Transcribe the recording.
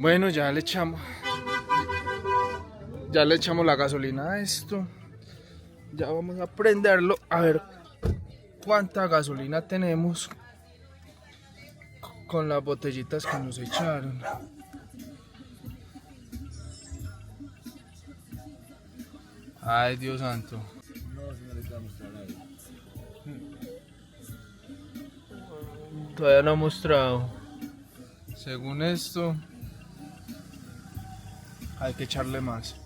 Bueno, ya le echamos la gasolina a esto. Ya vamos a prenderlo a ver cuánta gasolina tenemos con las botellitas que nos echaron. Ay, Dios santo. No, señorita, mostrar ahí. Todavía no ha mostrado. Según esto, hay que echarle más.